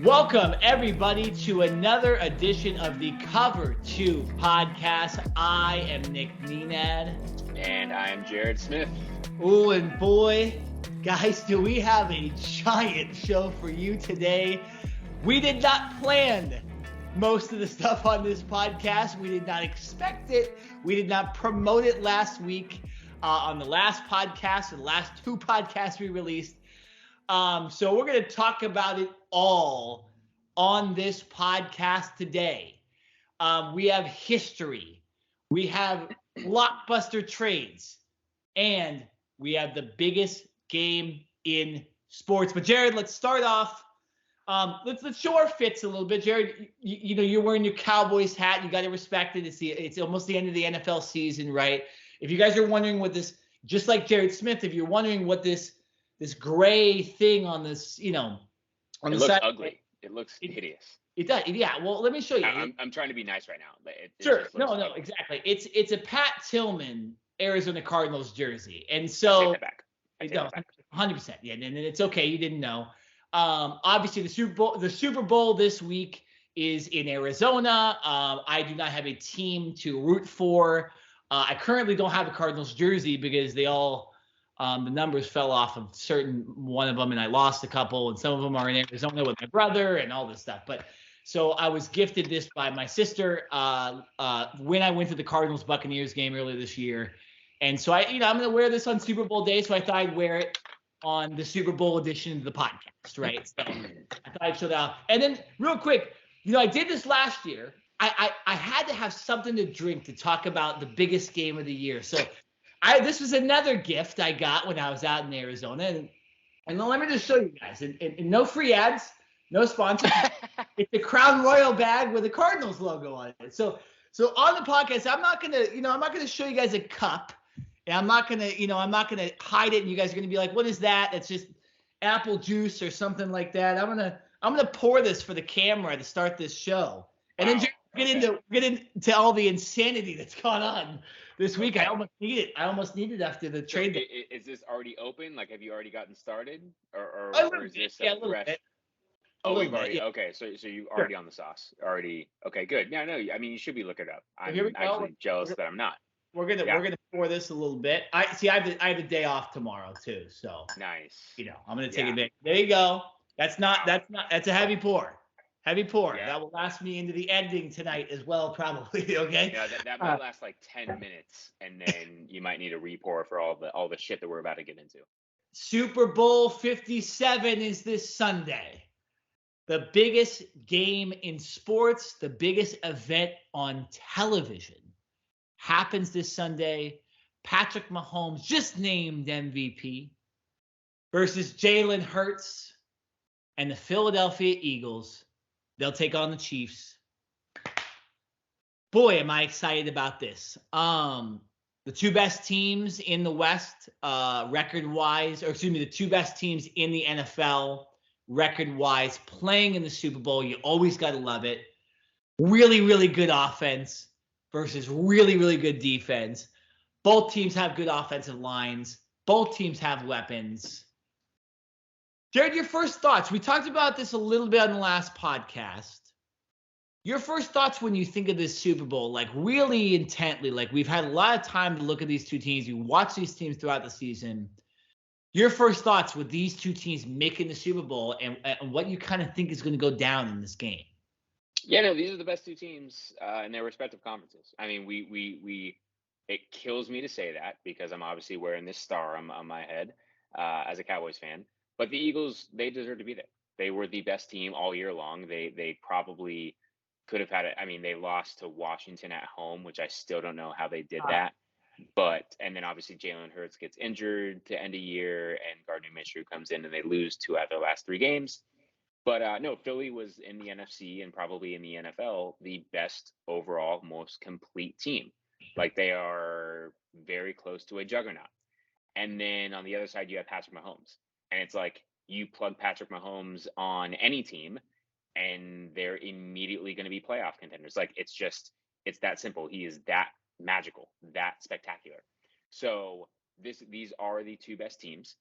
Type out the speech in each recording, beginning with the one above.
Welcome, everybody, to another edition of the Cover 2 podcast. I am Nenad. And I am Jared Smith. Oh, and boy, guys, do we have a giant show for you today. We did not plan most of the stuff on this podcast. We did not expect it. We did not promote it last week on the last podcast, and the last two podcasts we released. So we're going to talk about it all on this podcast today. We have history, we have blockbuster trades, and we have the biggest game in sports. But Jared, let's start off. Let's show our fits a little bit. Jared, you know, you're wearing your Cowboys hat. You got to respect it. It's almost the end of the NFL season, right? If you guys are wondering what this, just like Jared Smith, if you're wondering what this gray thing on this, you know, on the side, ugly. It looks hideous. It does. Yeah. Well, let me show you. I'm trying to be nice right now. Sure. No, exactly. It's a Pat Tillman Arizona Cardinals jersey, and so I take that back. 100%. Yeah, and it's okay. You didn't know. Obviously, the Super Bowl this week is in Arizona. I do not have a team to root for. I currently don't have a Cardinals jersey because they all. The numbers fell off of certain one of them, and I lost a couple, and some of them are in Arizona with my brother and all this stuff. But so I was gifted this by my sister when I went to the Cardinals Buccaneers game earlier this year, and so I'm going to wear this on Super Bowl day. So I thought I'd wear it on the Super Bowl edition of the podcast, right? So I thought I'd show that off. And then real quick, I did this last year. I had to have something to drink to talk about the biggest game of the year. So. This was another gift I got when I was out in Arizona. And let me just show you guys. And no free ads, no sponsors. It's a Crown Royal bag with a Cardinals logo on it. So on the podcast, I'm not gonna show you guys a cup. And I'm not gonna hide it, and you guys are gonna be like, what is that? It's just apple juice or something like that. I'm gonna pour this for the camera to start this show. And then get into all the insanity that's gone on this week. I almost need it after the trade. Is this already open? Like, have you already gotten started, or is this a little fresh? bit. Oh, we've already. Yeah. Okay, so you already on the sauce already. Okay, good. Yeah, no, I mean you should be looking it up. I'm actually jealous that I'm not. We're gonna pour this a little bit. I have a day off tomorrow too, so nice. I'm gonna take a bit. There you go. That's a heavy pour. Heavy pour. Yeah. That will last me into the ending tonight as well, probably. Okay. Yeah, that might last like 10 minutes, and then you might need a re-pour for all the shit that we're about to get into. Super Bowl 57 is this Sunday. The biggest game in sports, the biggest event on television, happens this Sunday. Patrick Mahomes, just named MVP, versus Jalen Hurts and the Philadelphia Eagles. They'll take on the Chiefs. Boy, am I excited about this. The two best teams in the West, record-wise, the two best teams in the NFL, record-wise, playing in the Super Bowl. You always got to love it. Really, really good offense versus really, really good defense. Both teams have good offensive lines. Both teams have weapons. Jared, your first thoughts. We talked about this a little bit on the last podcast. Your first thoughts when you think of this Super Bowl, like really intently, like we've had a lot of time to look at these two teams. You watch these teams throughout the season. Your first thoughts with these two teams making the Super Bowl and what you kind of think is going to go down in this game. Yeah, no, these are the best two teams in their respective conferences. I mean, it kills me to say that because I'm obviously wearing this star on my head as a Cowboys fan. But the Eagles, they deserve to be there. They were the best team all year long. They probably could have had it. I mean, they lost to Washington at home, which I still don't know how they did that. And then obviously Jalen Hurts gets injured to end a year, and Gardner Minshew comes in, and they lose 2 out of their last 3 games. But no, Philly was in the NFC and probably in the NFL the best overall, most complete team. Like, they are very close to a juggernaut. And then on the other side, you have Patrick Mahomes. And it's like you plug Patrick Mahomes on any team and they're immediately going to be playoff contenders. Like, it's that simple. He is that magical, that spectacular. So these are the two best teams.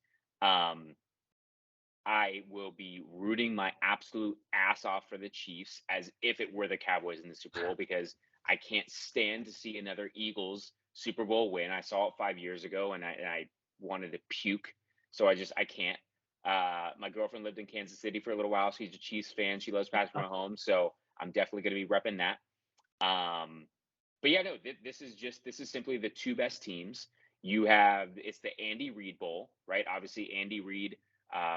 I will be rooting my absolute ass off for the Chiefs as if it were the Cowboys in the Super Bowl, because I can't stand to see another Eagles Super Bowl win. I saw it 5 years ago, and I wanted to puke. So I can't. My girlfriend lived in Kansas City for a little while. She's a Chiefs fan. She loves Patrick Mahomes, so I'm definitely going to be repping that. But yeah, no, this is simply the two best teams. It's the Andy Reid Bowl, right? Obviously, Andy Reid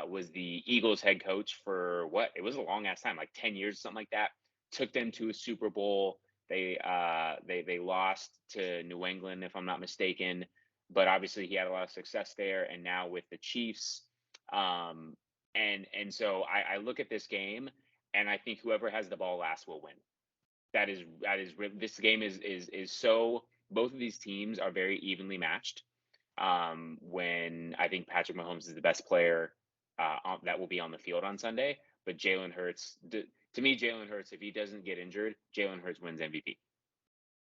was the Eagles head coach for what? It was a long ass time, like 10 years, something like that. Took them to a Super Bowl. They lost to New England, if I'm not mistaken. But obviously, he had a lot of success there, and now with the Chiefs. And so I look at this game, and I think whoever has the ball last will win. This game is so, both of these teams are very evenly matched. When I think Patrick Mahomes is the best player that will be on the field on Sunday, but Jalen Hurts, to me, Jalen Hurts, if he doesn't get injured, Jalen Hurts wins MVP.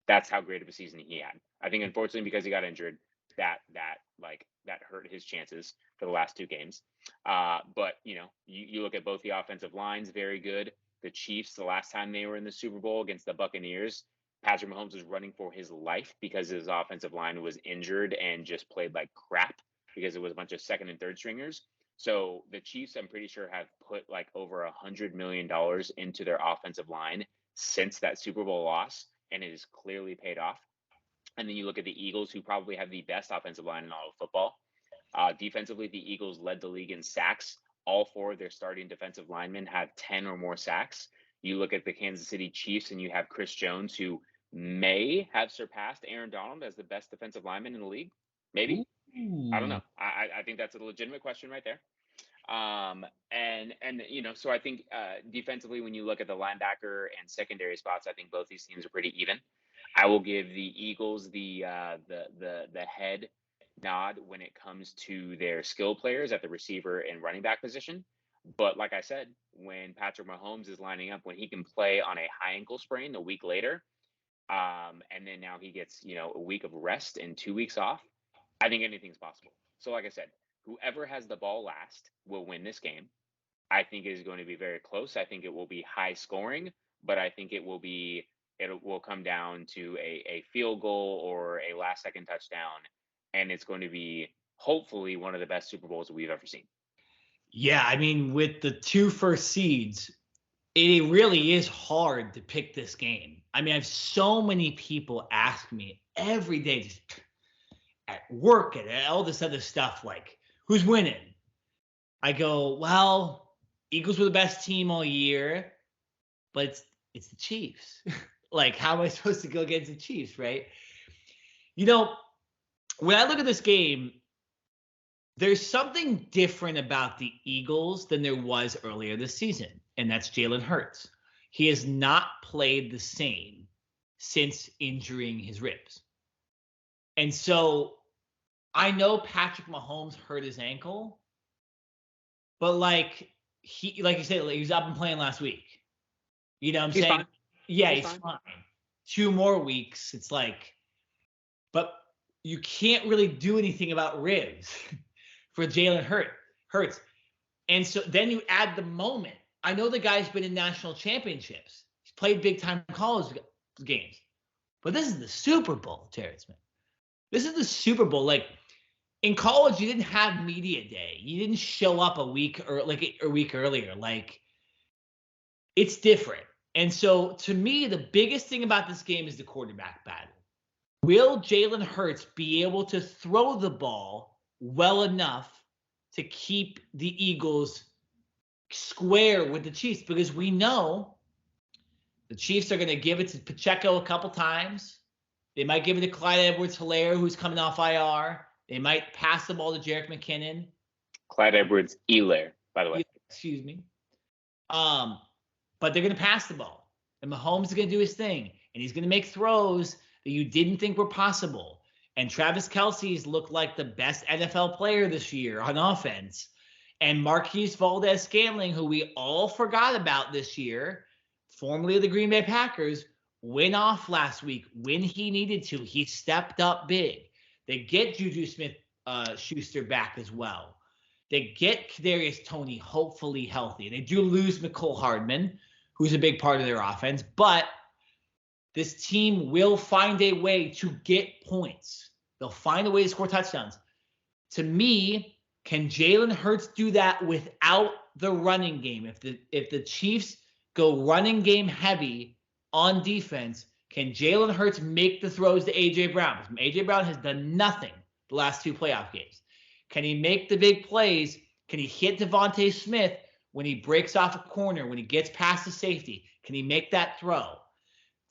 That's how great of a season he had. I think, unfortunately, because he got injured, that hurt his chances for the last two games. But you look at both the offensive lines, very good. The Chiefs, the last time they were in the Super Bowl against the Buccaneers, Patrick Mahomes was running for his life because his offensive line was injured and just played like crap because it was a bunch of second and third stringers. So the Chiefs, I'm pretty sure, have put like over $100 million into their offensive line since that Super Bowl loss, and it has clearly paid off. And then you look at the Eagles, who probably have the best offensive line in all of football. Defensively, the Eagles led the league in sacks. All four of their starting defensive linemen have 10 or more sacks. You look at the Kansas City Chiefs, and you have Chris Jones, who may have surpassed Aaron Donald as the best defensive lineman in the league. Maybe. Ooh. I don't know. I think that's a legitimate question right there. So I think defensively, when you look at the linebacker and secondary spots, I think both these teams are pretty even. I will give the Eagles the head nod when it comes to their skill players at the receiver and running back position. But like I said, when Patrick Mahomes is lining up, when he can play on a high ankle sprain a week later, and then now he gets a week of rest and 2 weeks off, I think anything's possible. So like I said, whoever has the ball last will win this game. I think it is going to be very close. I think it will be high scoring, but I think it will come down to a field goal or a last second touchdown. And it's going to be hopefully one of the best Super Bowls that we've ever seen. Yeah, I mean, with the two first seeds, it really is hard to pick this game. I mean, I have so many people ask me every day, just at work and all this other stuff, like, who's winning? I go, well, Eagles were the best team all year, but it's the Chiefs. Like, how am I supposed to go against the Chiefs, right? When I look at this game, there's something different about the Eagles than there was earlier this season, and that's Jalen Hurts. He has not played the same since injuring his ribs. And so I know Patrick Mahomes hurt his ankle, but like you said, he was up and playing last week. You know what I'm saying? Fine. Yeah, he's fine. 2 more weeks. It's like, but you can't really do anything about ribs for Jalen Hurts. And so then you add the moment. I know the guy's been in national championships. He's played big time college games. But this is the Super Bowl, Jared Smith. This is the Super Bowl. Like, in college, you didn't have media day. You didn't show up a week earlier. Like, it's different. And so, to me, the biggest thing about this game is the quarterback battle. Will Jalen Hurts be able to throw the ball well enough to keep the Eagles square with the Chiefs? Because we know the Chiefs are going to give it to Pacheco a couple times. They might give it to Clyde Edwards-Helaire, who's coming off IR. They might pass the ball to Jerick McKinnon. Clyde Edwards-Helaire, by the way. Excuse me. But they're going to pass the ball. And Mahomes is going to do his thing. And he's going to make throws that you didn't think were possible. And Travis Kelce's looked like the best NFL player this year on offense. And Marquise Valdes-Scantling, who we all forgot about this year, formerly of the Green Bay Packers, went off last week when he needed to. He stepped up big. They get Juju Smith-Schuster back as well. They get Kadarius Toney hopefully healthy. They do lose Mecole Hardman, who's a big part of their offense, but this team will find a way to get points. They'll find a way to score touchdowns. To me, can Jalen Hurts do that without the running game? If the Chiefs go running game heavy on defense, can Jalen Hurts make the throws to A.J. Brown? Because A.J. Brown has done nothing the last 2 playoff games. Can he make the big plays? Can he hit Devontae Smith when he breaks off a corner, when he gets past the safety? Can he make that throw?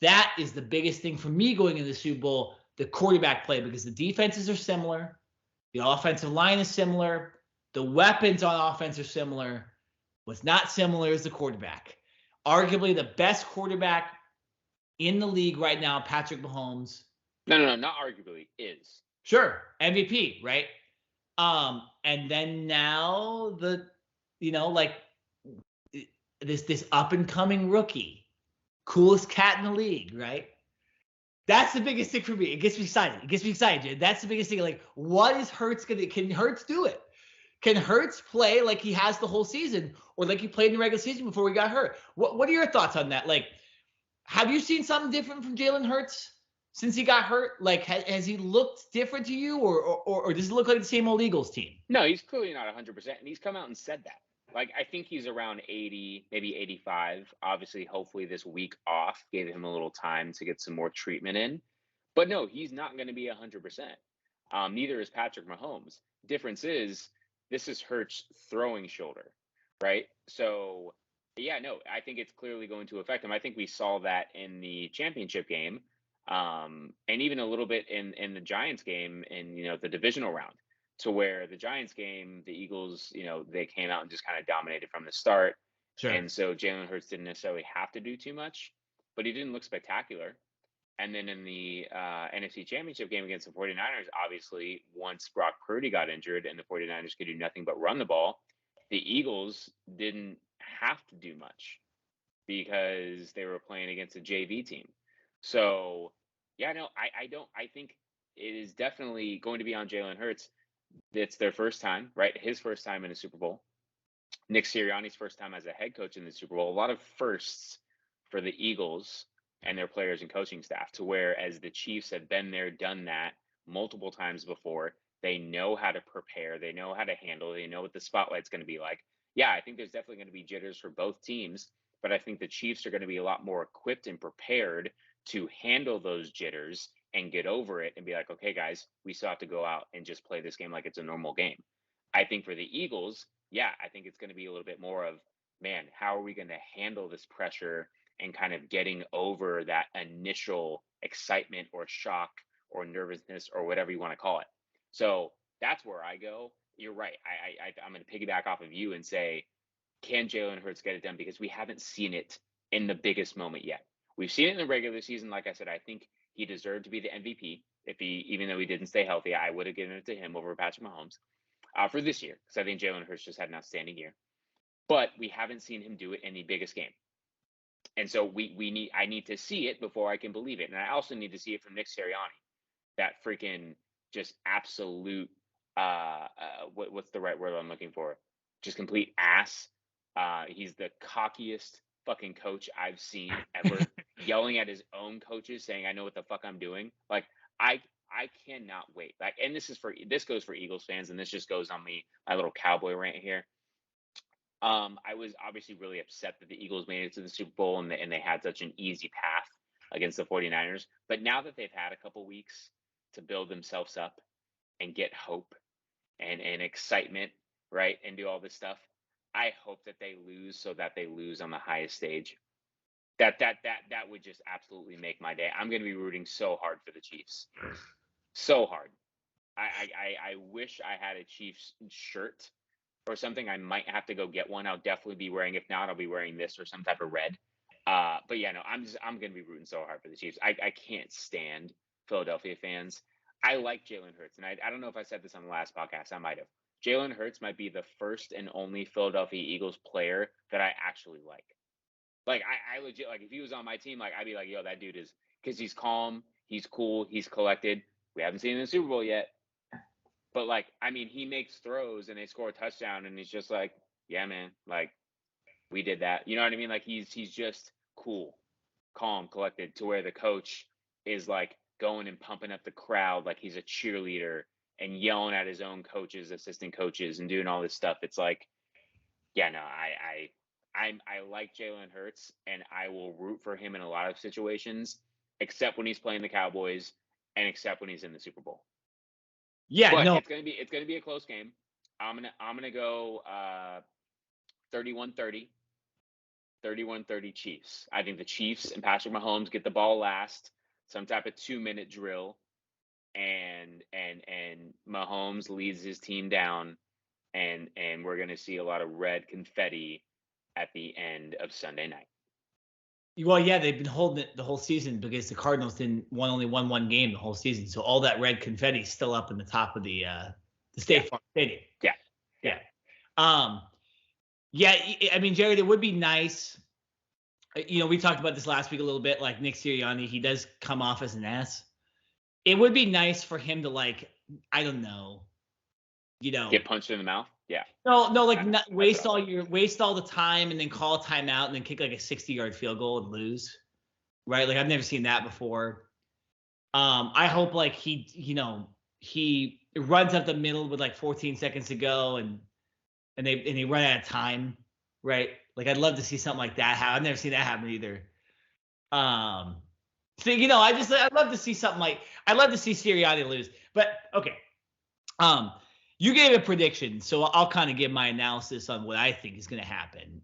That is the biggest thing for me going into the Super Bowl, the quarterback play, because the defenses are similar. The offensive line is similar. The weapons on offense are similar. What's not similar is the quarterback. Arguably the best quarterback in the league right now, Patrick Mahomes. No, not arguably, is. Sure, MVP, right? And then now this up and coming rookie, coolest cat in the league, right? That's the biggest thing for me. It gets me excited. Dude. That's the biggest thing. Like, what is Hurts gonna? Can Hurts do it? Can Hurts play like he has the whole season, or like he played in the regular season before he got hurt? What are your thoughts on that? Like, have you seen something different from Jalen Hurts since he got hurt? Like, has he looked different to you, or does it look like the same old Eagles team? No, he's clearly not 100%, and he's come out and said that. Like, I think he's around 80, maybe 85. Obviously, hopefully this week off gave him a little time to get some more treatment in. But no, he's not going to be 100%. Neither is Patrick Mahomes. Difference is, this is Hurts' throwing shoulder, right? So, yeah, no, I think it's clearly going to affect him. I think we saw that in the championship game, and even a little bit in the Giants game in, the divisional round. To where the Giants game, the Eagles, they came out and just kind of dominated from the start. Sure. And so Jalen Hurts didn't necessarily have to do too much, but he didn't look spectacular. And then in the NFC Championship game against the 49ers, obviously, once Brock Purdy got injured and the 49ers could do nothing but run the ball, the Eagles didn't have to do much because they were playing against a JV team. So, yeah, no, I think it is definitely going to be on Jalen Hurts. It's their first time, right? His first time in a Super Bowl. Nick Sirianni's first time as a head coach in the Super Bowl. A lot of firsts for the Eagles and their players and coaching staff, to where as the Chiefs have been there, done that multiple times before. They know how to prepare. They know how to handle. They know what the spotlight's going to be like. Yeah, I think there's definitely going to be jitters for both teams, but I think the Chiefs are going to be a lot more equipped and prepared to handle those jitters and get over it and be like, okay, guys, we still have to go out and just play this game like it's a normal game. I think for the Eagles, yeah, I think it's going to be a little bit more of, man, how are we going to handle this pressure and kind of getting over that initial excitement or shock or nervousness or whatever you want to call it. So that's where I go. You're right. I'm going to piggyback off of you and say, can Jalen Hurts get it done? Because we haven't seen it in the biggest moment yet. We've seen it in the regular season. Like I said, I think he deserved to be the MVP. Even though he didn't stay healthy, I would have given it to him over Patrick Mahomes for this year, because I think Jalen Hurts just had an outstanding year. But we haven't seen him do it in the biggest game, and so I need to see it before I can believe it, and I also need to see it from Nick Sirianni, that freaking just absolute what's the right word I'm looking for? Just complete ass. He's the cockiest fucking coach I've seen ever. Yelling at his own coaches, saying, "I know what the fuck I'm doing." Like, I cannot wait. Like, and this goes for Eagles fans, and this just goes on my little cowboy rant here. I was obviously really upset that the Eagles made it to the Super Bowl and they had such an easy path against the 49ers. But now that they've had a couple weeks to build themselves up and get hope and excitement, right, and do all this stuff, I hope that they lose, so that they lose on the highest stage. That would just absolutely make my day. I'm going to be rooting so hard for the Chiefs. So hard. I wish I had a Chiefs shirt or something. I might have to go get one. I'll definitely be wearing, if not, I'll be wearing this or some type of red. But yeah, no, I'm going to be rooting so hard for the Chiefs. I can't stand Philadelphia fans. I like Jalen Hurts, and I don't know if I said this on the last podcast. I might have. Jalen Hurts might be the first and only Philadelphia Eagles player that I actually like. Like, I legit, like, if he was on my team, like, I'd be like, yo, that dude is, because he's calm, he's cool, he's collected. We haven't seen him in the Super Bowl yet. But like, I mean, he makes throws and they score a touchdown, and he's just like, yeah, man, like we did that. You know what I mean? Like he's just cool, calm, collected, to where the coach is like going and pumping up the crowd like he's a cheerleader and yelling at his own coaches, assistant coaches, and doing all this stuff. It's like, yeah, no, I like Jalen Hurts, and I will root for him in a lot of situations, except when he's playing the Cowboys, and except when he's in the Super Bowl. Yeah, But no. it's gonna be a close game. I'm gonna go 31-30. 31-30 Chiefs. I think the Chiefs and Patrick Mahomes get the ball last, some type of 2-minute drill, and Mahomes leads his team down, and we're gonna see a lot of red confetti at the end of Sunday night. Well, yeah, they've been holding it the whole season because the Cardinals only won one game the whole season, so all that red confetti is still up in the top of the State Farm Stadium. Yeah. Yeah, I mean, Jared, it would be nice. You know, we talked about this last week a little bit. Like Nick Sirianni, he does come off as an ass. It would be nice for him to, like, I don't know, get punched in the mouth. Yeah. No, like not waste all the time and then call a timeout and then kick like a 60-yard field goal and lose. Right? Like I've never seen that before. I hope like he runs up the middle with like 14 seconds to go and they run out of time, right? Like I'd love to see something like that happen. I've never seen that happen either. So I'd love to see something like I'd love to see Sirianni lose. But okay. You gave a prediction, so I'll kind of give my analysis on what I think is going to happen.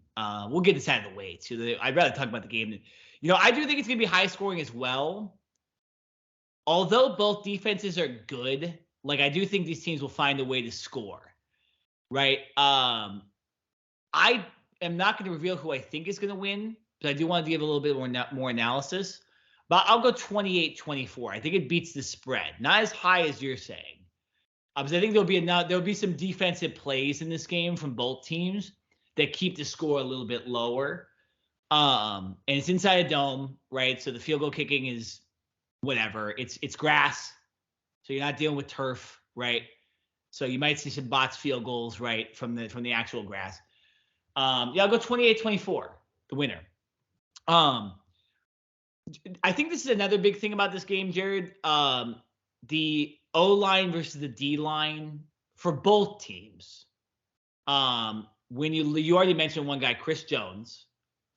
We'll get this out of the way too. I'd rather talk about the game. I do think it's going to be high scoring as well. Although both defenses are good, like I do think these teams will find a way to score, right? I am not going to reveal who I think is going to win, but I do want to give a little bit more analysis. But I'll go 28-24. I think it beats the spread, not as high as you're saying. Because I think there'll be some defensive plays in this game from both teams that keep the score a little bit lower. And it's inside a dome, right? So the field goal kicking is whatever. It's grass, so you're not dealing with turf, right? So you might see some bots field goals, right, from the actual grass. I'll go 28-24, the winner. I think this is another big thing about this game, Jared. The O-line versus the D-line for both teams. When you already mentioned one guy, Chris Jones,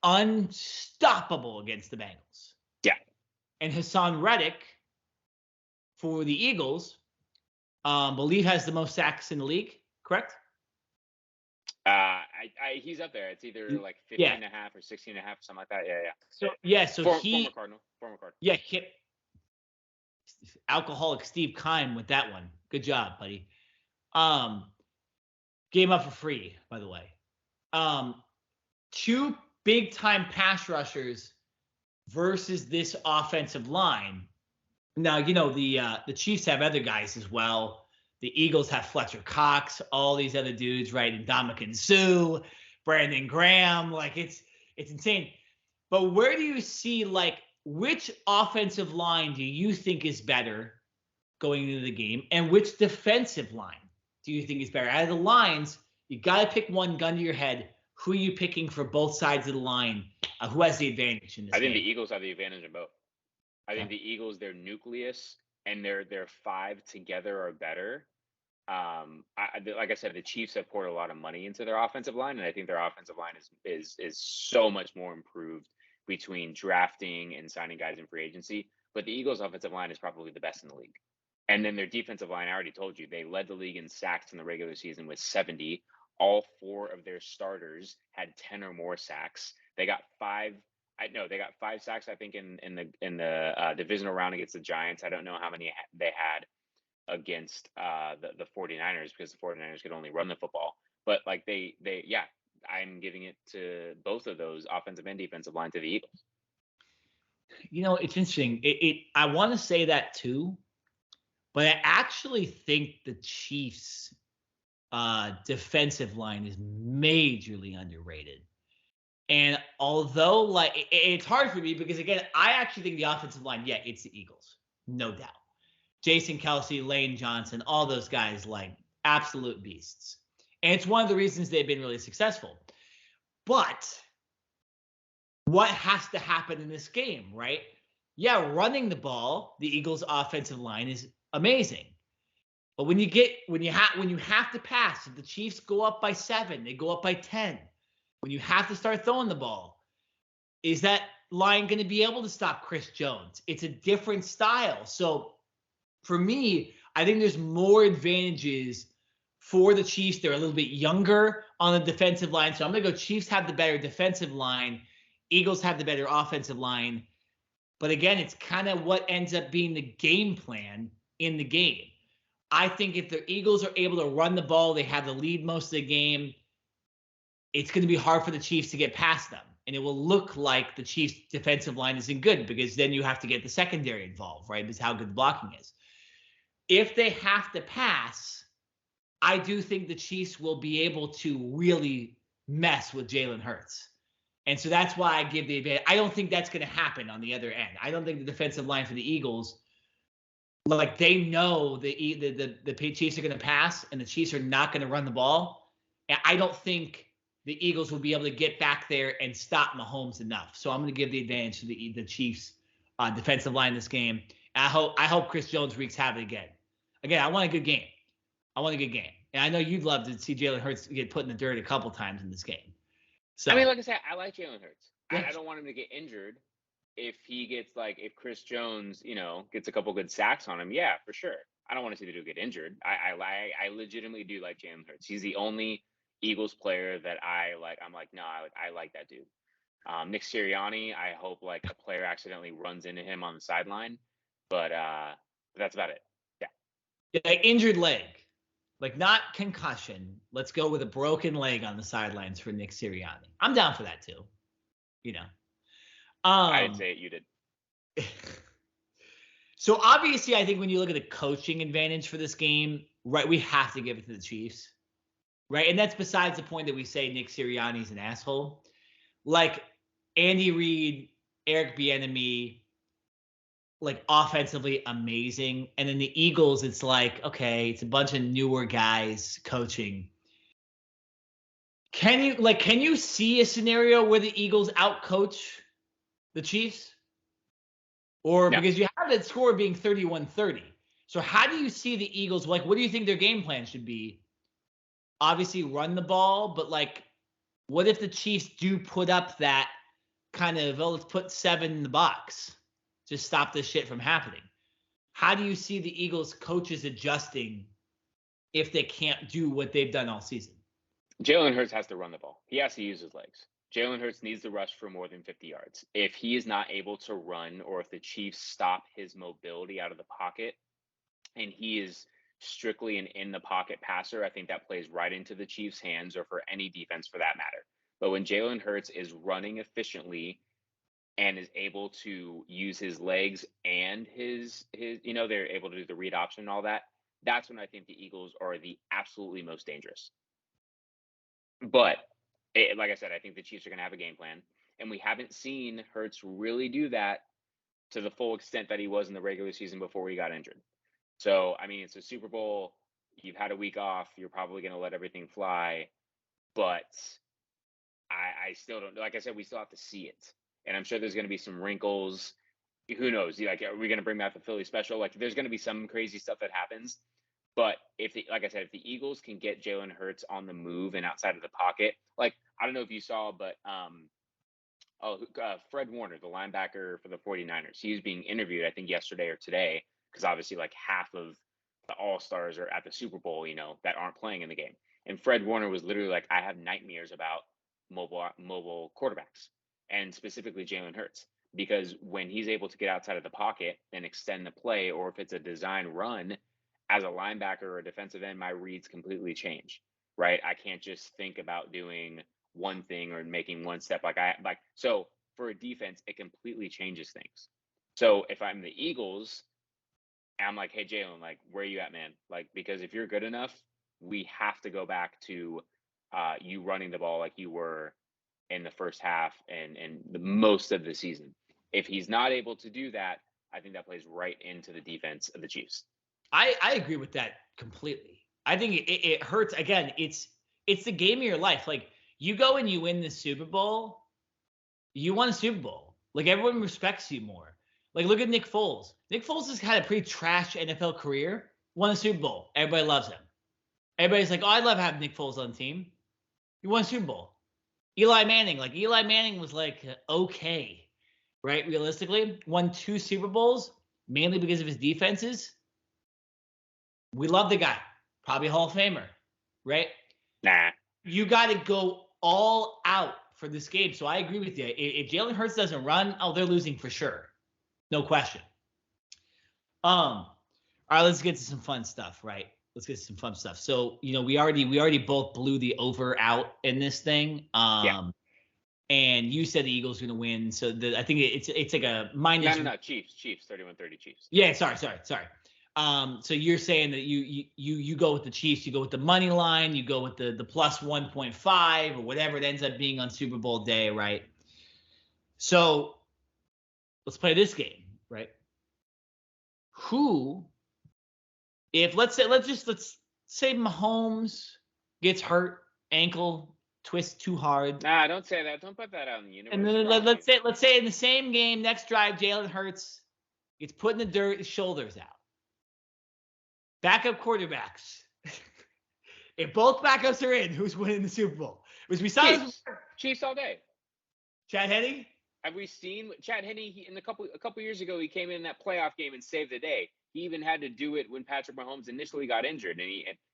unstoppable against the Bengals. Yeah. And Hassan Reddick for the Eagles, believe has the most sacks in the league, correct? He's up there. It's either like 15 and a half or 16 and a half, something like that. Yeah. So former Cardinal. Yeah, alcoholic Steve Keim with that one. Good job, buddy. Game up for free, by the way. Two big-time pass rushers versus this offensive line. Now, the Chiefs have other guys as well. The Eagles have Fletcher Cox, all these other dudes, right? And Ndamukong Suh, Brandon Graham. Like, it's insane. But where do you see, like, which offensive line do you think is better going into the game? And which defensive line do you think is better? Out of the lines, you got to pick one, gun to your head. Who are you picking for both sides of the line? Who has the advantage in this game? I think the Eagles have the advantage in both. I think the Eagles, their nucleus and their five together are better. Like I said, the Chiefs have poured a lot of money into their offensive line, and I think their offensive line is so much more improved between drafting and signing guys in free agency. But the Eagles' offensive line is probably the best in the league. And then their defensive line, I already told you, they led the league in sacks in the regular season with 70. All four of their starters had 10 or more sacks. They got five sacks, I think, in the divisional round against the Giants. I don't know how many they had against the 49ers, because the 49ers could only run the football. But like I'm giving it to both of those offensive and defensive line to the Eagles. It's interesting. I want to say that too, but I actually think the Chiefs' defensive line is majorly underrated. And although, like, it's hard for me because, again, I actually think the offensive line, it's the Eagles, no doubt. Jason Kelsey, Lane Johnson, all those guys, like absolute beasts. And it's one of the reasons they've been really successful. But what has to happen in this game, right? Yeah, running the ball, the Eagles' offensive line is amazing. But when you have to pass, if the Chiefs go up by 7, they go up by 10. When you have to start throwing the ball, is that line going to be able to stop Chris Jones? It's a different style. So for me, I think there's more advantages for the Chiefs. They're a little bit younger on the defensive line. So I'm going to go Chiefs have the better defensive line. Eagles have the better offensive line. But again, it's kind of what ends up being the game plan in the game. I think if the Eagles are able to run the ball, they have the lead most of the game, it's going to be hard for the Chiefs to get past them. And it will look like the Chiefs' defensive line isn't good because then you have to get the secondary involved, right? Because how good the blocking is. If they have to pass, I do think the Chiefs will be able to really mess with Jalen Hurts. And so that's why I give the advantage. I don't think that's going to happen on the other end. I don't think the defensive line for the Eagles, like they know the Chiefs are going to pass and the Chiefs are not going to run the ball. And I don't think the Eagles will be able to get back there and stop Mahomes enough. So I'm going to give the advantage to the Chiefs defensive line in this game. And I hope Chris Jones wreaks havoc again. Again, I want a good game. And I know you'd love to see Jalen Hurts get put in the dirt a couple times in this game. So I mean, like I said, I like Jalen Hurts. I don't want him to get injured. If he gets if Chris Jones, gets a couple good sacks on him, yeah, for sure. I don't want to see the dude get injured. I legitimately do like Jalen Hurts. He's the only Eagles player that I like. I'm like, no, I like that dude. Nick Sirianni, I hope a player accidentally runs into him on the sideline, but that's about it. Yeah, injured leg. Not concussion. Let's go with a broken leg on the sidelines for Nick Sirianni. I'm down for that too. I didn't say it. You did. So obviously, I think when you look at the coaching advantage for this game, right, we have to give it to the Chiefs, right? And that's besides the point that we say Nick Sirianni's an asshole. Andy Reid, Eric Bieniemy, offensively amazing. And then the Eagles, it's okay, it's a bunch of newer guys coaching. Can you see a scenario where the Eagles outcoach the Chiefs? Or no. Because you have that score being 31-30. So how do you see the Eagles? What do you think their game plan should be? Obviously run the ball, but what if the Chiefs do put up that kind of, let's put 7 in the box. Just stop this shit from happening. How do you see the Eagles coaches adjusting if they can't do what they've done all season? Jalen Hurts has to run the ball. He has to use his legs. Jalen Hurts needs to rush for more than 50 yards. If he is not able to run, or if the Chiefs stop his mobility out of the pocket and he is strictly an in the pocket passer, I think that plays right into the Chiefs' hands, or for any defense for that matter. But when Jalen Hurts is running efficiently and is able to use his legs and his they're able to do the read option and all that, that's when I think the Eagles are the absolutely most dangerous. But like I said, I think the Chiefs are going to have a game plan, and we haven't seen Hurts really do that to the full extent that he was in the regular season before he got injured. So, I mean, it's a Super Bowl. You've had a week off. You're probably going to let everything fly. But I still don't, like I said, we still have to see it. And I'm sure there's going to be some wrinkles. Who knows? Are we going to bring back the Philly special? There's going to be some crazy stuff that happens. But like I said, if the Eagles can get Jalen Hurts on the move and outside of the pocket, I don't know if you saw, but Fred Warner, the linebacker for the 49ers, he was being interviewed, I think yesterday or today, because obviously half of the All-Stars are at the Super Bowl, that aren't playing in the game. And Fred Warner was literally I have nightmares about mobile quarterbacks, and specifically Jalen Hurts, because when he's able to get outside of the pocket and extend the play, or if it's a design run, as a linebacker or a defensive end, my reads completely change, right? I can't just think about doing one thing or making one step. So for a defense, it completely changes things. So if I'm the Eagles, I'm hey, Jalen, where are you at, man? Because if you're good enough, we have to go back to you running the ball like you were in the first half and the most of the season. If he's not able to do that, I think that plays right into the defense of the Chiefs. I agree with that completely. I think it hurts. Again, it's the game of your life. Like, you go and you win the Super Bowl, you won a Super Bowl. Like, everyone respects you more. Like, look at Nick Foles. Nick Foles has had a pretty trash NFL career, won a Super Bowl. Everybody loves him. Everybody's like, oh, I love having Nick Foles on the team. He won a Super Bowl. Eli Manning was like, okay, right? Realistically, won 2 Super Bowls, mainly because of his defenses. We love the guy. Probably Hall of Famer, right? Nah. You got to go all out for this game. So I agree with you. If Jalen Hurts doesn't run, oh, they're losing for sure. No question. All right, let's get to some fun stuff, right? Let's get to some fun stuff. So, we already both blew the over out in this thing. Yeah. And you said the Eagles are going to win. So I think it's like a minus. No. Chiefs, 31-30 Chiefs. Yeah, sorry. So you're saying that you go with the Chiefs, you go with the money line, you go with the plus 1.5 or whatever it ends up being on Super Bowl day, right? So let's play this game, right? Let's say Mahomes gets hurt, ankle twist too hard. Nah, don't say that. Don't put that out in the universe. And then let's say in the same game, next drive, Jalen Hurts gets put in the dirt, his shoulders out. Backup quarterbacks. If both backups are in, who's winning the Super Bowl? Chiefs all day. Chad Henne? Have we seen Chad Henne? A couple years ago, he came in that playoff game and saved the day. He even had to do it when Patrick Mahomes initially got injured.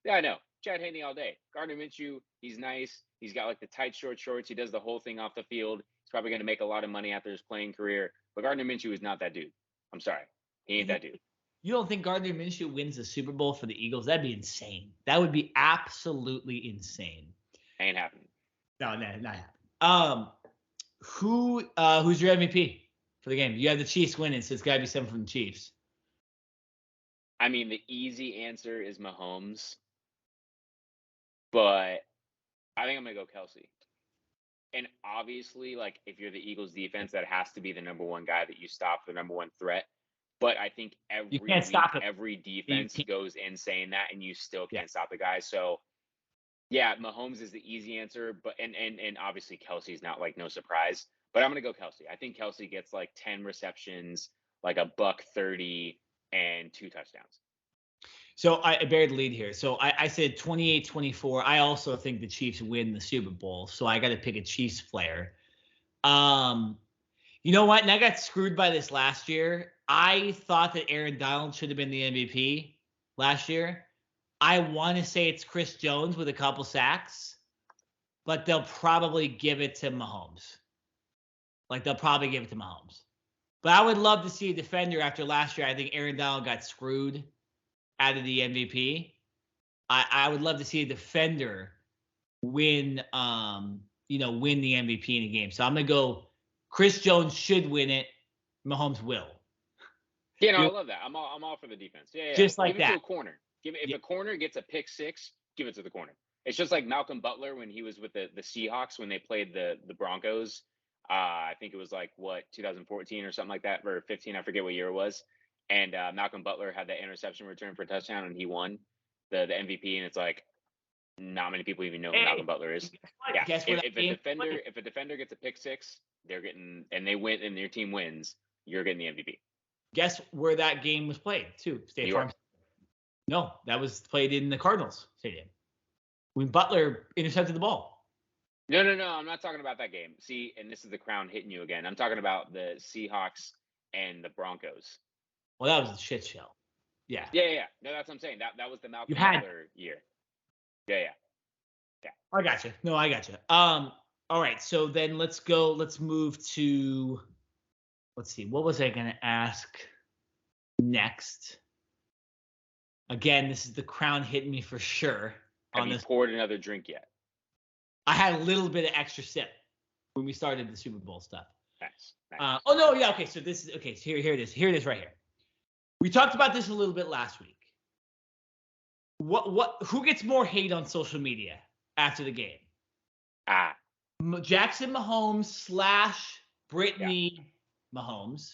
I know. Chad Henne all day. Gardner Minshew, he's nice. He's got like the tight short shorts. He does the whole thing off the field. He's probably going to make a lot of money after his playing career. But Gardner Minshew is not that dude. I'm sorry. He ain't that dude. You don't think Gardner Minshew wins the Super Bowl for the Eagles? That'd be insane. That would be absolutely insane. Ain't happening. No, not happening. Who's your MVP for the game? You have the Chiefs winning, so it's got to be someone from the Chiefs. I mean, the easy answer is Mahomes, but I think I'm going to go Kelsey. And obviously, like, if you're the Eagles defense, that has to be the number one guy that you stop, the number one threat. But I think every defense goes in saying that, and you still can't stop the guy. So, yeah, Mahomes is the easy answer, but and obviously Kelsey's not like no surprise. But I'm gonna go Kelsey. I think Kelsey gets like 10 receptions, like $130 and 2 touchdowns. So I buried the lead here. So I said 28-24. I also think the Chiefs win the Super Bowl. So I got to pick a Chiefs player. You know what? And I got screwed by this last year. I thought that Aaron Donald should have been the MVP last year. I want to say it's Chris Jones with a couple sacks, but they'll probably give it to Mahomes. But I would love to see a defender after last year. I think Aaron Donald got screwed out of the MVP. I would love to see a defender win the MVP in a game. So I'm going to go Chris Jones should win it. Mahomes will. Yeah, no, I love that. I'm all for the defense. Yeah. Just like give that. It to a corner. If a corner gets a pick six, give it to the corner. It's just like Malcolm Butler when he was with the Seahawks when they played the Broncos. I think it was like 2014 or something like that, or 15. I forget what year it was. And Malcolm Butler had that interception return for a touchdown, and he won the MVP. And it's like not many people even know who Malcolm Butler is. Yeah. If a defender gets a pick six, they're getting, and they win, and their team wins, you're getting the MVP. Guess where that game was played too? State Farm. No, that was played in the Cardinals Stadium when Butler intercepted the ball. No. I'm not talking about that game. See, and this is the crown hitting you again. I'm talking about the Seahawks and the Broncos. Well, that was a shit show. Yeah. Yeah. No, that's what I'm saying. That was the Malcolm Butler year. Yeah. I got you. No, I got you. All right. So then let's move to. Let's see. What was I going to ask next? Again, this is the crown hitting me for sure. Have you poured another drink yet? I had a little bit of extra sip when we started the Super Bowl stuff. Nice. Oh no, yeah, okay. So this is okay. So here it is. Here it is right here. We talked about this a little bit last week. Who gets more hate on social media after the game? Jackson Mahomes / Brittany Mahomes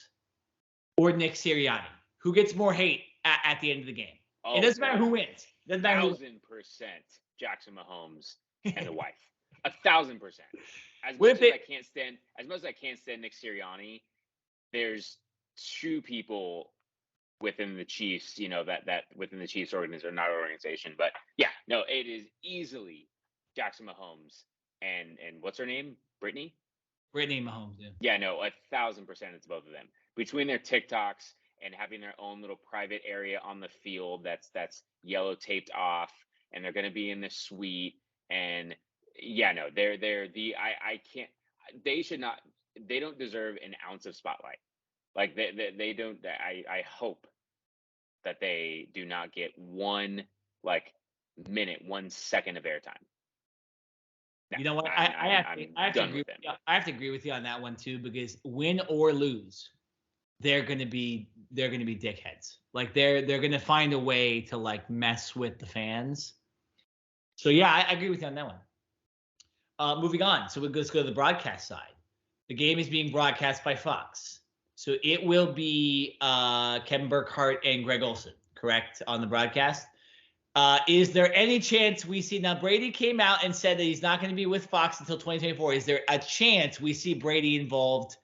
or Nick Sirianni? Who gets more hate at the end of the game? It doesn't matter who wins. It doesn't matter who wins. 1,000% Jackson Mahomes and the wife. 1,000%. As What much if as they- I can't stand Nick Sirianni, there's two people within the Chiefs, that within the Chiefs organization. But yeah, no, it is easily Jackson Mahomes and what's her name? Brittany Mahomes, yeah. Yeah, no, 1,000% it's both of them. Between their TikToks and having their own little private area on the field that's yellow taped off, and they're going to be in the suite. And yeah, no, I can't. They don't deserve an ounce of spotlight. Like they don't. I hope that they do not get 1 minute, 1 second of airtime. No, You know what? I have to agree with you on that one too, because win or lose, they're gonna be dickheads. Like they're gonna find a way to like mess with the fans. So yeah, I agree with you on that one. Moving on. So let's go to the broadcast side. The game is being broadcast by Fox. So it will be Kevin Burkhardt and Greg Olsen, correct, on the broadcast. Is there any chance we see, now Brady came out and said that he's not going to be with Fox until 2024. Is there a chance we see Brady involved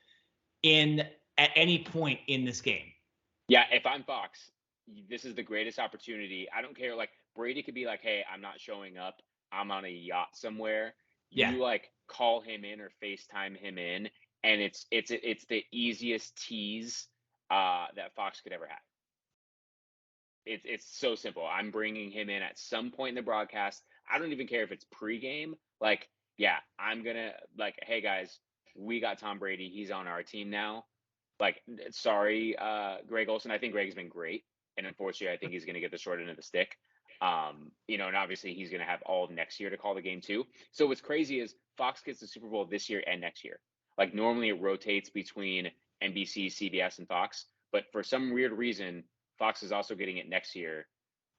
at any point in this game? Yeah, if I'm Fox, this is the greatest opportunity. I don't care. Like Brady could be like, hey, I'm not showing up. I'm on a yacht somewhere. Yeah. You call him in or FaceTime him in, and it's the easiest tease that Fox could ever have. It's so simple. I'm bringing him in at some point in the broadcast. I don't even care if it's pregame. I'm gonna hey guys, we got Tom Brady. He's on our team now. Sorry, Greg Olsen. I think Greg's been great, and unfortunately, I think he's gonna get the short end of the stick. And obviously he's gonna have all of next year to call the game too. So what's crazy is Fox gets the Super Bowl this year and next year. Normally it rotates between NBC, CBS, and Fox, but for some weird reason, Fox is also getting it next year.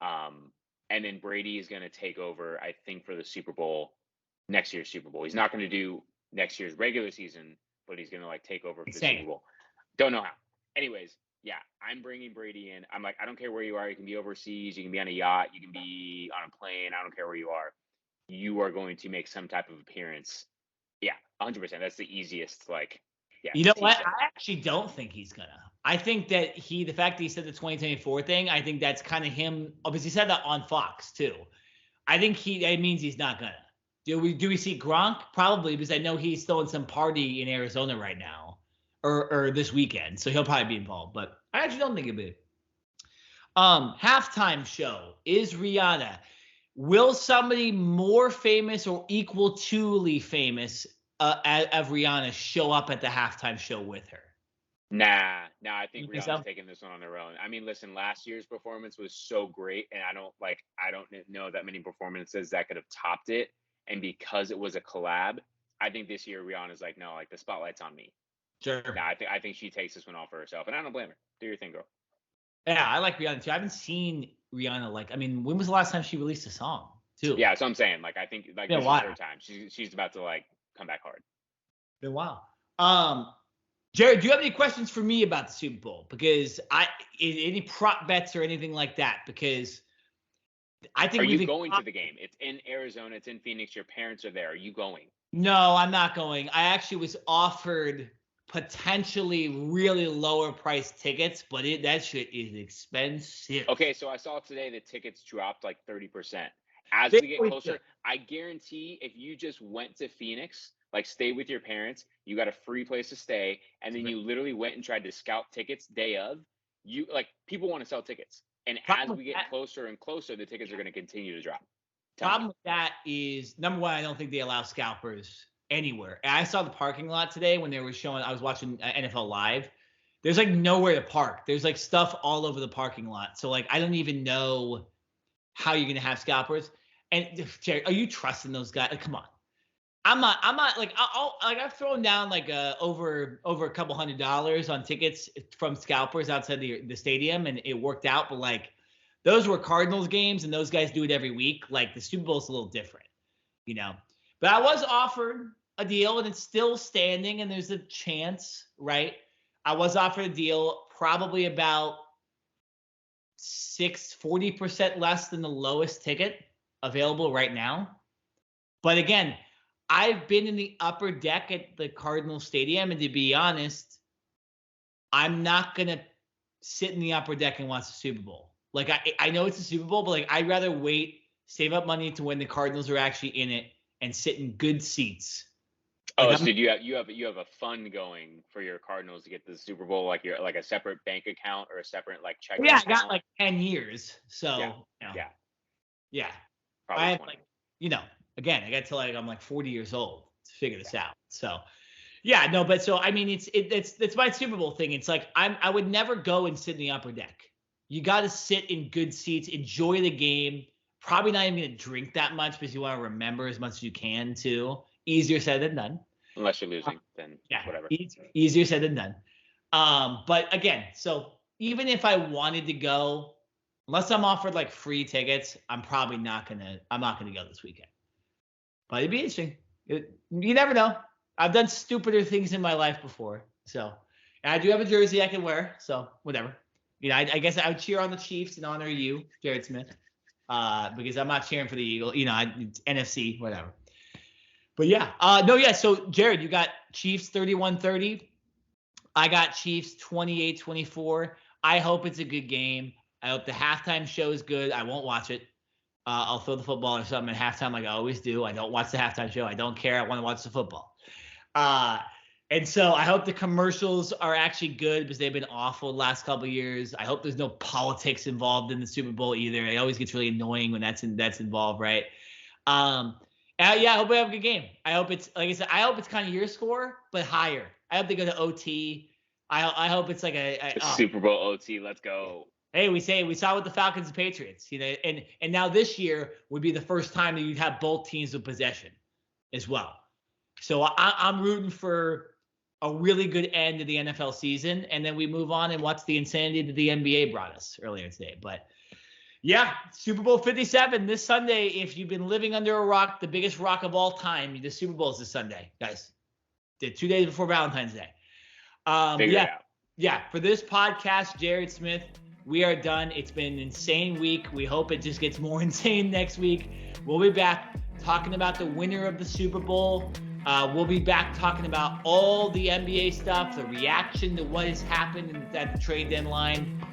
And then Brady is going to take over, I think, for the Super Bowl, next year's Super Bowl. He's not going to do next year's regular season, but he's going to take over for the Super Bowl. Don't know how. Anyways, yeah, I'm bringing Brady in. I'm I don't care where you are. You can be overseas. You can be on a yacht. You can be on a plane. I don't care where you are. You are going to make some type of appearance. Yeah, 100%. That's the easiest, yeah. You know what? I actually don't think he's gonna. I think that the fact that he said the 2024 thing, I think that's kind of him, because he said that on Fox too. I think it means he's not gonna. Do we see Gronk? Probably, because I know he's still in some party in Arizona right now, or this weekend, so he'll probably be involved. But I actually don't think he'll be. Halftime show is Rihanna. Will somebody more famous or equal to famous of Rihanna show up at the halftime show with her? Nah, I think Rihanna's taking this one on their own. I mean, listen, last year's performance was so great, and I don't know that many performances that could have topped it. And because it was a collab, I think this year Rihanna's no, the spotlight's on me. Sure. Nah, I think she takes this one all for herself, and I don't blame her. Do your thing, girl. Yeah, I like Rihanna too. I haven't seen Rihanna when was the last time she released a song too? Yeah, so I'm saying I think this is her time. She's about to come back hard. Been a while. Jared, do you have any questions for me about the Super Bowl? Because any prop bets or anything like that? Because I think. Are you going to the game? It's in Arizona. It's in Phoenix. Your parents are there. Are you going? No, I'm not going. I actually was offered potentially really lower price tickets, but that shit is expensive. Okay, so I saw today the tickets dropped 30%. As we get closer, I guarantee if you just went to Phoenix, stay with your parents, you got a free place to stay, and then you literally went and tried to scout tickets day of, people want to sell tickets. And as we get closer and closer, the tickets are going to continue to drop. Problem with that is, number one, I don't think they allow scalpers anywhere. And I saw the parking lot today when they were showing, I was watching NFL Live. There's nowhere to park. There's stuff all over the parking lot. So I don't even know how you're going to have scalpers. And Jerry, are you trusting those guys? Come on. I'm not I've thrown down over a couple $100 on tickets from scalpers outside the stadium, and it worked out. But those were Cardinals games, and those guys do it every week. The Super Bowl's a little different, But I was offered a deal, and it's still standing, and there's a chance, right? I was offered a deal probably about 40% less than the lowest ticket available right now. But again, I've been in the upper deck at the Cardinal Stadium, and to be honest, I'm not going to sit in the upper deck and watch the Super Bowl. Like, I know it's a Super Bowl, but like, I'd rather wait, save up money to when the Cardinals are actually in it and sit in good seats. Oh, so you have a fund going for your Cardinals to get to the Super Bowl, like you're like a separate bank account or a separate like checking account? I got like 10 years. So yeah. Probably I have 20. like, again, I got to like I'm like 40 years old to figure this out. So yeah, no, but so I mean it's my Super Bowl thing. It's like I would never go and sit in the upper deck. You got to sit in good seats, enjoy the game. Probably not even gonna drink that much because you want to remember as much as you can too. Easier said than done. Unless you're losing, then whatever. Easier said than done. But again, so even if I wanted to go, unless I'm offered like free tickets, I'm not gonna go this weekend. But it'd be interesting. You never know. I've done stupider things in my life before. So, and I do have a jersey I can wear. So whatever. I guess I would cheer on the Chiefs in honor of you, Jared Smith. Because I'm not cheering for the Eagles. It's NFC, whatever. But yeah. So Jared, you got Chiefs 31-30. I got Chiefs 28-24. I hope it's a good game. I hope the halftime show is good. I won't watch it. I'll throw the football or something at halftime like I always do. I don't watch the halftime show. I don't care. I want to watch the football. And so I hope the commercials are actually good because they've been awful the last couple of years. I hope there's no politics involved in the Super Bowl either. It always gets really annoying when that's involved, right? I hope we have a good game. I hope it's, like I said, I hope it's kind of your score, but higher. I hope they go to OT. I hope it's like a Super Bowl OT. Let's go. Hey, we saw with the Falcons and Patriots, and now this year would be the first time that you'd have both teams with possession as well. So I'm rooting for a really good end to the NFL season, and then we move on and watch the insanity that the NBA brought us earlier today. But yeah, Super Bowl 57 this Sunday. If you've been living under a rock, the biggest rock of all time, the Super Bowl is this Sunday, guys. 2 days before Valentine's Day. Figure it out. Yeah, for this podcast, Jared Smith, we are done. It's been an insane week. We hope it just gets more insane next week. We'll be back talking about the winner of the Super Bowl. We'll be back talking about all the NBA stuff, the reaction to what has happened at the trade deadline,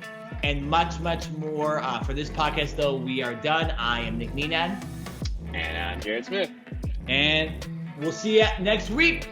and much, much more. For this podcast, though, we are done. I am Nenad. And I'm Jared Smith. And we'll see you next week.